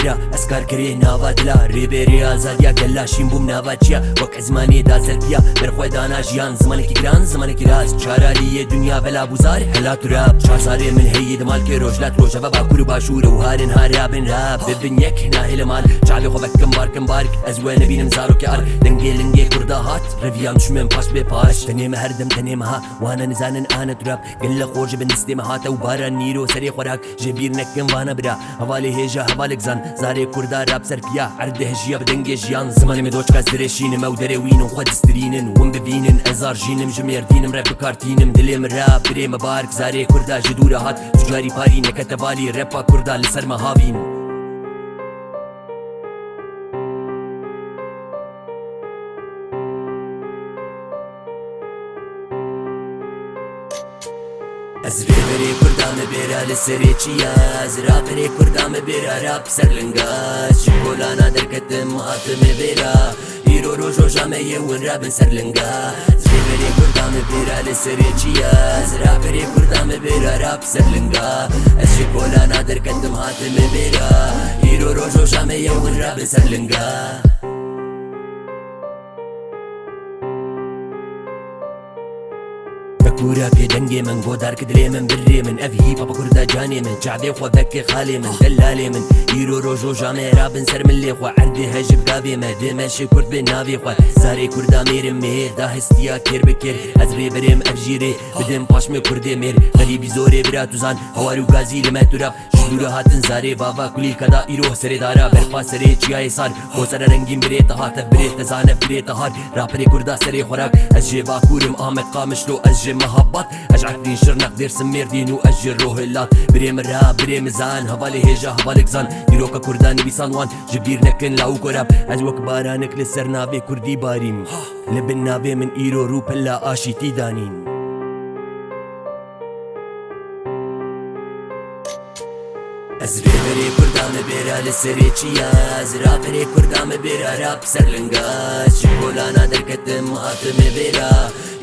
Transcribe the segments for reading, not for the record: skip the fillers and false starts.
برا اسكار كريه نافاتلا ريبيري آزادیا گلاشیم بوم ناواتیا وەک زمانی دا سەرپیا بەرخۆی دانا ژیان زمانێکی گران زمانێکی راست چارالیە دنیا بەلا بوزار هەلا توراب چارسارێ من هەیە دەمال کێ ڕۆژلات ڕۆژەبە باکوور و باشوورە و هارن هارابن راب ببن یەک ناهێ لە مال چاوی خۆ بەکەم بارکەم بارک ئەز وێ نەبینم زارۆکی ئار دەنگێ لنگێ کووردا هات ڕەڤیان شوێن پاش بێ پاش تەنێمە هەردەم تەنێمەها وانە نزانن ئانە توراب گەل لە خۆش بن دەستێمە هاتە و باران نیرۆ سەرێ خۆراک ژێبیر نەکەم وانە برا هەواڵێ هێژە هەواڵێک زان زارێ کووردا راب سەرپیا عەردە هەژیە بەدەنگێ ژیان زمانی مێ دۆچکەس درێشینم ئەو دەرێوینم خۆ دەسترینن وم ببینن ئەزار ژینم ژمێردینم ڕێپ بکارتینم دلێم راب برێمە بارک زارێ کووردا ژە دوورە هات جوجاری پاری نەکەتە بالی ڕێپا کووردا لەسەرمە هاوین Ez rêverê Kurda me bêra li serê çiya Ez raperê Kurda me bêra rap ser linga Ji kolana derketim hatime bêra Îro roj roja me yê win rabin ser linga Ez rêverê Kurda me bêra li serê çiya Ez raperê Kurda me bêra rap ser linga Ez ji kolana derketim hatime bêra Îro roj roja me yê win rabin ser linga كورا في دنجي من قدر كدلي من بري من أفهي بابا كوردا جاني من شعبي خو ذكي خالي من دلالي من يرو روجو جامي رابن سر من لي خو عردي هجب قابي ما دمشي كورد بنابي خو زاري كوردا مير مير دا هستيا كير بكير أزري بريم أفجيري بدم باشمي كوردي مير غريبي زوري براتو زان هوارو غازي لما تراب شدورا هاتن زاري بابا كلي كدا يروح سري دارا برفا سري چياي سار خوسر رنگين بريت هاتف بريت زانف بريت هار رابري كوردا سري خوراك أجي باكورم آمد قامشلو أجي مهبط أجعلني شرنق دير سمير دينو أجر روح اللات بريم الراب بريم زان هبالي هيجا هبالك زان ديروكا كرداني بيسانوان جبير نكن لاو كراب أجوك بارانك لسر نابي كردي باريم لبن نابي من إيرو روب هلا آشي تيدانين Ez rêverê Kurda me bêra li serê çiya Ez raperê Kurda me bêra rap ser linga Ji kolana derketim hatime bêra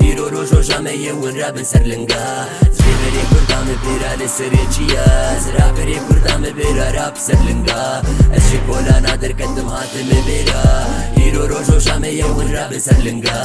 îro roj roja me yê win rabin ser linga Ez rêverê Kurda me bêra li serê çiya Ez raperê Kurda me bêra rap ser linga Ez ji kolana derketim hatime bêra îro roj roja me yê win rabin ser linga